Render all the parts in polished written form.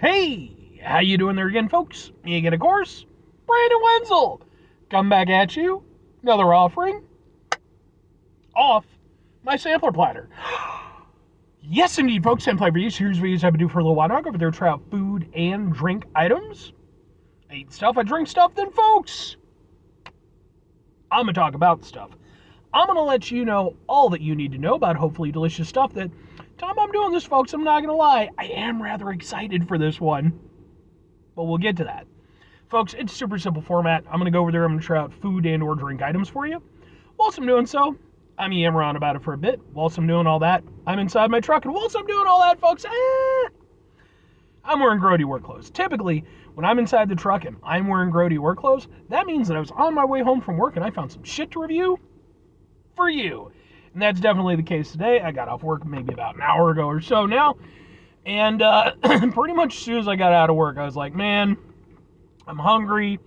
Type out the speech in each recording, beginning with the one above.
Hey, how you doing there again, folks? Me again, of course, Brandon Wenzel. Come back at you. Another offering. Off my sampler platter. Yes, indeed, folks. Sampler reviews. Here's videos I've been doing for a little while now. Go over there, try out food and drink items. I eat stuff, I drink stuff, then, folks, I'm going to talk about stuff. I'm going to let you know all that you need to know about hopefully delicious stuff that, time I'm doing this, folks, I'm not going to lie, I am rather excited for this one. But we'll get to that. Folks, it's super simple format. I'm going to go over there, I'm going to try out food and or drink items for you. Whilst I'm doing so, I'm yammering on about it for a bit. Whilst I'm doing all that, I'm inside my truck. And whilst I'm doing all that, folks, I'm wearing grody work clothes. Typically, when I'm inside the truck and I'm wearing grody work clothes, that means that I was on my way home from work and I found some shit to review for you. And that's definitely the case today. I got off work maybe about an hour ago or so now. And pretty much as soon as I got out of work, I was like, man, I'm hungry,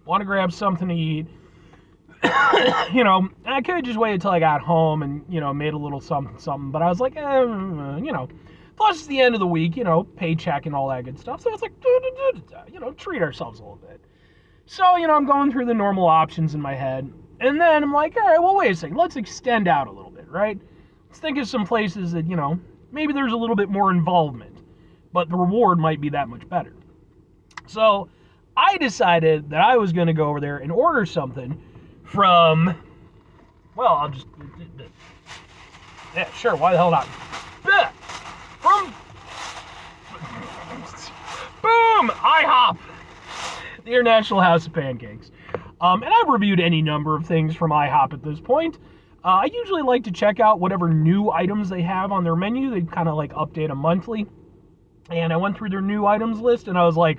want to grab something to eat. I could have just waited until I got home and, made a little something. But I was like, plus it's the end of the week, paycheck and all that good stuff. So I was like, treat ourselves a little bit. So, I'm going through the normal options in my head. And then I'm like, all right, well, wait a second. Let's extend out a little bit, right? Let's think of some places that, maybe there's a little bit more involvement, but the reward might be that much better. So I decided that I was going to go over there and order something from, yeah, sure, why the hell not? From, boom, IHOP, the International House of Pancakes. And I've reviewed any number of things from IHOP at this point. I usually like to check out whatever new items they have on their menu. They kind of like update them monthly. And I went through their new items list and I was like,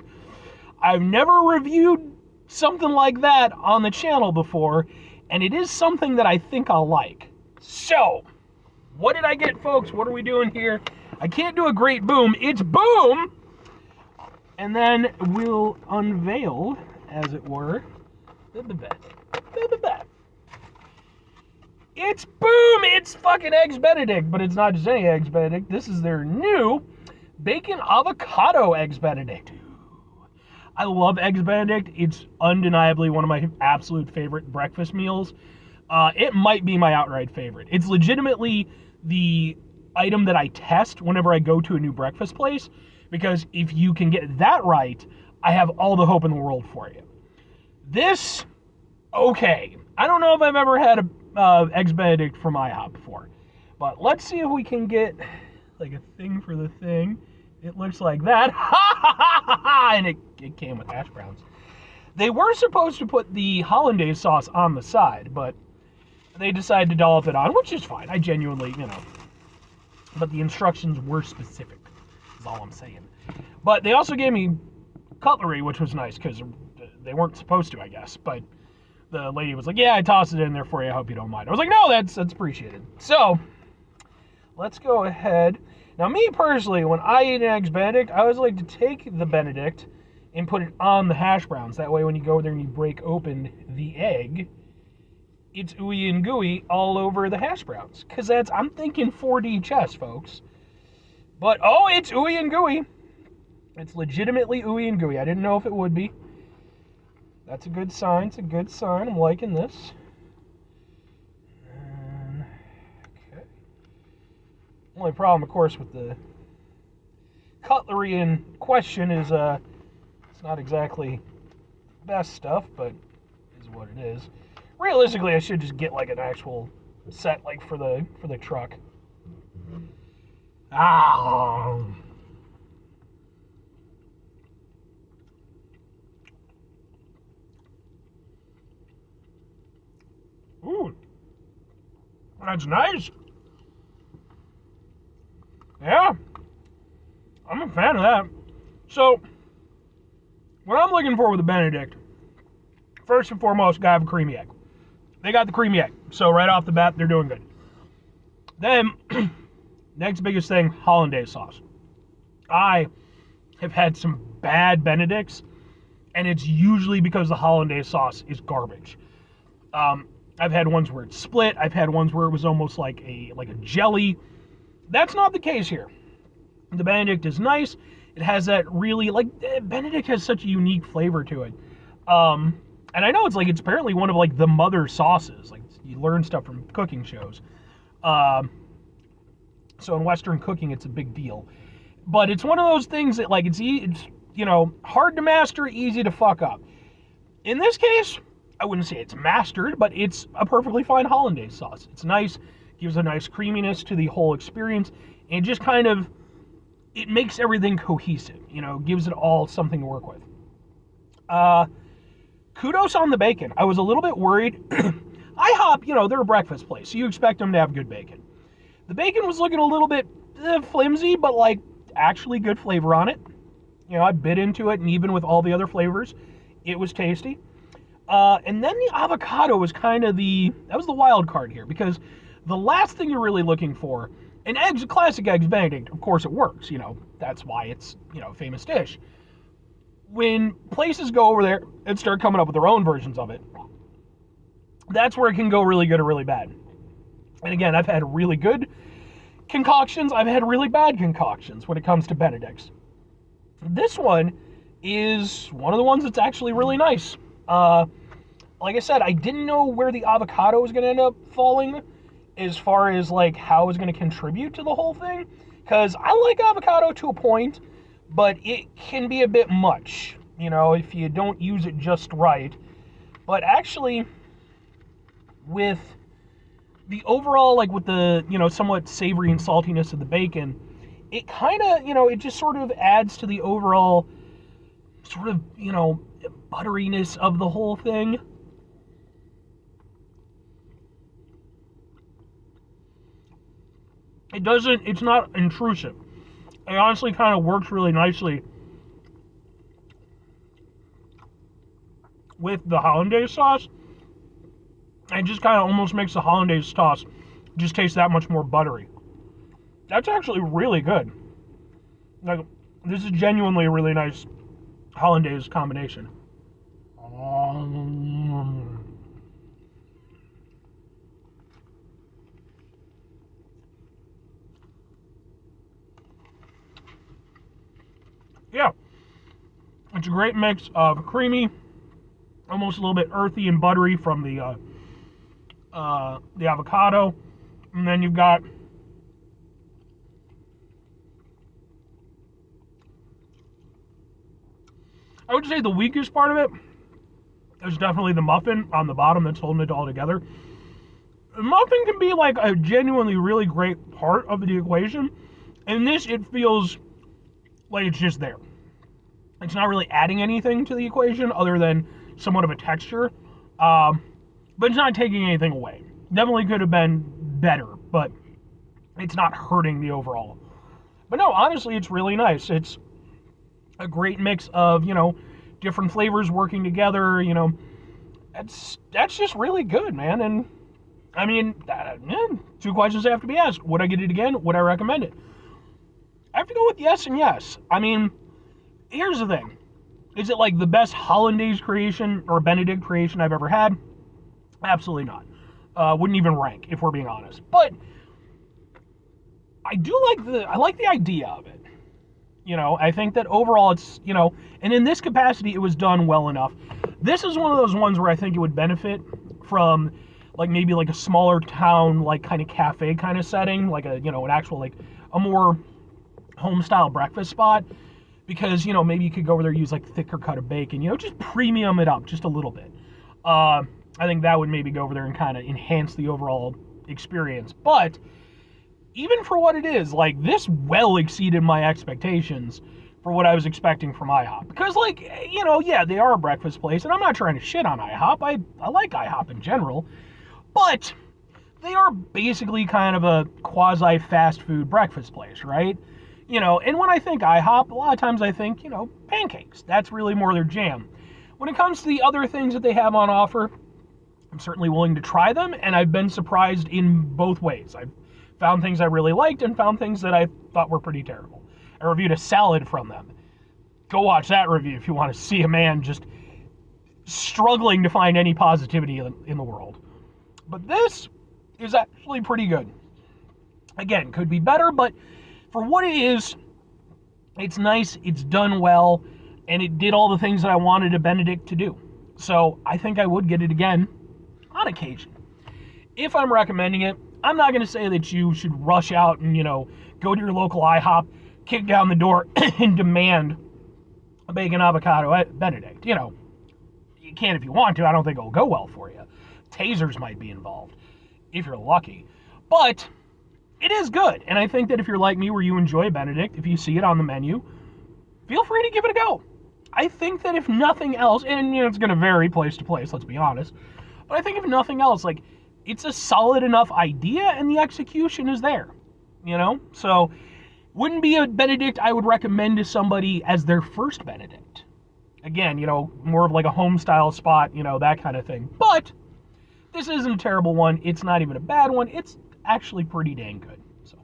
I've never reviewed something like that on the channel before. And it is something that I think I'll like. So, what did I get, folks? What are we doing here? I can't do a great boom. It's boom! And then we'll unveil, as it were, it's boom! It's fucking Eggs Benedict, but it's not just any Eggs Benedict. This is their new bacon avocado Eggs Benedict. I love Eggs Benedict. It's undeniably one of my absolute favorite breakfast meals. It might be my outright favorite. It's legitimately the item that I test whenever I go to a new breakfast place, because if you can get that right, I have all the hope in the world for you. This, okay. I don't know if I've ever had a Eggs Benedict from IHOP before, but let's see if we can get like a thing for the thing. It looks like that. And it came with hash browns. They were supposed to put the hollandaise sauce on the side, but they decided to dollop it on, which is fine. I genuinely, but the instructions were specific, is all I'm saying. But they also gave me cutlery, which was nice, because they weren't supposed to, I guess. But the lady was like, yeah, I tossed it in there for you. I hope you don't mind. I was like, no, that's appreciated. So, let's go ahead. Now, me personally, when I eat an Eggs Benedict, I always like to take the Benedict and put it on the hash browns. That way, when you go there and you break open the egg, it's ooey and gooey all over the hash browns. Because I'm thinking 4D chess, folks. But, oh, it's ooey and gooey. It's legitimately ooey and gooey. I didn't know if it would be. That's a good sign. It's a good sign. I'm liking this. Okay. Only problem, of course, with the cutlery in question is it's not exactly best stuff, but it is what it is. Realistically, I should just get like an actual set, like for the truck. Ooh, that's nice. Yeah, I'm a fan of that. So, what I'm looking for with a Benedict, first and foremost, gotta have a creamy egg. They got the creamy egg, so right off the bat, they're doing good. Then, next biggest thing, hollandaise sauce. I have had some bad Benedicts, and it's usually because the hollandaise sauce is garbage. I've had ones where it's split. I've had ones where it was almost like a jelly. That's not the case here. The Benedict is nice. It has that really, like, Benedict has such a unique flavor to it. And I know it's apparently one of, like, the mother sauces. Like, you learn stuff from cooking shows. So in Western cooking, it's a big deal. But it's one of those things that, like, it's hard to master, easy to fuck up. In this case, I wouldn't say it's mastered, but it's a perfectly fine hollandaise sauce. It's nice, gives a nice creaminess to the whole experience, and just kind of, it makes everything cohesive, gives it all something to work with. Kudos on the bacon. I was a little bit worried. IHOP, they're a breakfast place, so you expect them to have good bacon. The bacon was looking a little bit flimsy, but, like, actually good flavor on it. I bit into it, and even with all the other flavors, it was tasty. And then the avocado was kind of that was the wild card here, because the last thing you're really looking for, and classic eggs Benedict, of course it works, that's why it's, a famous dish. When places go over there and start coming up with their own versions of it, that's where it can go really good or really bad. And again, I've had really good concoctions, I've had really bad concoctions when it comes to Benedicts. This one is one of the ones that's actually really nice. Like I said, I didn't know where the avocado was going to end up falling as far as, like, how it was going to contribute to the whole thing. Because I like avocado to a point, but it can be a bit much, if you don't use it just right. But actually, with the overall, like, with the, somewhat savory and saltiness of the bacon, it kind of, it just sort of adds to the overall sort of, butteriness of the whole thing. It's not intrusive. It honestly kind of works really nicely with the hollandaise sauce. It just kind of almost makes the hollandaise sauce just taste that much more buttery. That's actually really good. Like, this is genuinely a really nice hollandaise combination. Yeah, it's a great mix of creamy, almost a little bit earthy and buttery from the avocado, and then you've got I would say the weakest part of it is definitely the muffin on the bottom that's holding it all together. The muffin can be like a genuinely really great part of the equation. In this, it feels like it's just there. It's not really adding anything to the equation other than somewhat of a texture. But it's not taking anything away. Definitely could have been better, but it's not hurting the overall. But no, honestly, it's really nice. It's a great mix of, different flavors working together, that's just really good, man. And I mean, two questions have to be asked. Would I get it again? Would I recommend it? I have to go with yes and yes. I mean, here's the thing. Is it like the best hollandaise creation or Benedict creation I've ever had? Absolutely not. Wouldn't even rank, if we're being honest. But I like the idea of it. I think that overall it's, and in this capacity, it was done well enough. This is one of those ones where I think it would benefit from, like, maybe like a smaller town, like, kind of cafe kind of setting, like a, an actual, like, a more home-style breakfast spot, because, maybe you could go over there and use, like, thicker cut of bacon, just premium it up just a little bit. I think that would maybe go over there and kind of enhance the overall experience. But even for what it is, like, this well exceeded my expectations for what I was expecting from IHOP. Because, like, yeah, they are a breakfast place, and I'm not trying to shit on IHOP. I like IHOP in general. But they are basically kind of a quasi-fast food breakfast place, right? And when I think IHOP, a lot of times I think, pancakes. That's really more their jam. When it comes to the other things that they have on offer, I'm certainly willing to try them, and I've been surprised in both ways. I've found things I really liked and found things that I thought were pretty terrible. I reviewed a salad from them. Go watch that review if you want to see a man just struggling to find any positivity in the world. But this is actually pretty good. Again, could be better, but for what it is, It's nice, it's done well, and it did all the things that I wanted a Benedict to do. So I think I would get it again on occasion. If I'm recommending it, I'm not going to say that you should rush out and, go to your local IHOP, kick down the door, and demand a bacon avocado Benedict. You can if you want to. I don't think it'll go well for you. Tasers might be involved, if you're lucky. But it is good. And I think that if you're like me where you enjoy Benedict, if you see it on the menu, feel free to give it a go. I think that if nothing else, and it's going to vary place to place, let's be honest, but I think if nothing else, it's a solid enough idea and the execution is there, So wouldn't be a Benedict I would recommend to somebody as their first Benedict. Again, more of like a home style spot, that kind of thing. But this isn't a terrible one. It's not even a bad one. It's actually pretty dang good. So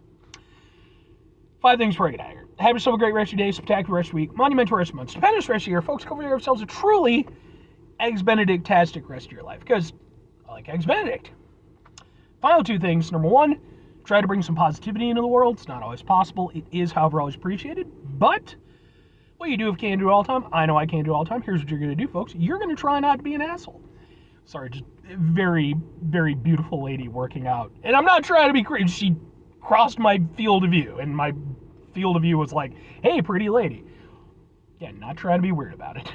5 things for a get out of here. Have yourself a great rest of your day, spectacular rest of your week, monumental rest of your month, stupendous rest of your year. Folks, go give yourselves a truly Eggs Benedict-tastic rest of your life, because I like Eggs Benedict. Final 2 things. Number 1, try to bring some positivity into the world. It's not always possible. It is, however, always appreciated. But what you do if you can't do it all the time, I know I can't do it all the time. Here's what you're going to do, folks. You're going to try not to be an asshole. Sorry, just a very, very beautiful lady working out. And I'm not trying to be creepy. She crossed my field of view, and my field of view was like, hey, pretty lady. Again, not trying to be weird about it.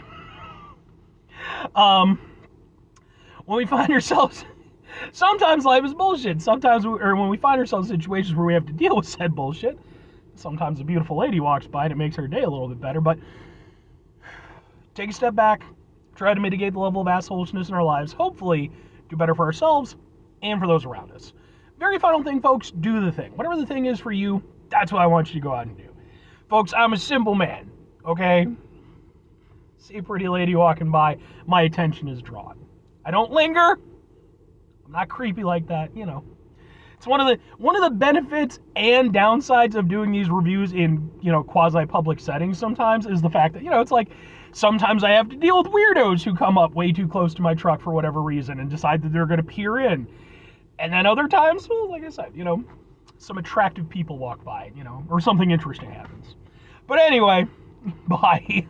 When we find ourselves, sometimes life is bullshit. When we find ourselves in situations where we have to deal with said bullshit, sometimes a beautiful lady walks by and it makes her day a little bit better. But take a step back, try to mitigate the level of assholishness in our lives, hopefully do better for ourselves and for those around us. Very final thing, folks, do the thing. Whatever the thing is for you, that's what I want you to go out and do. Folks, I'm a simple man, okay? See a pretty lady walking by, my attention is drawn. I don't linger. I'm not creepy like that, It's one of the benefits and downsides of doing these reviews in, quasi-public settings sometimes is the fact that, it's like sometimes I have to deal with weirdos who come up way too close to my truck for whatever reason and decide that they're going to peer in. And then other times, well, like I said, some attractive people walk by, or something interesting happens. But anyway, bye.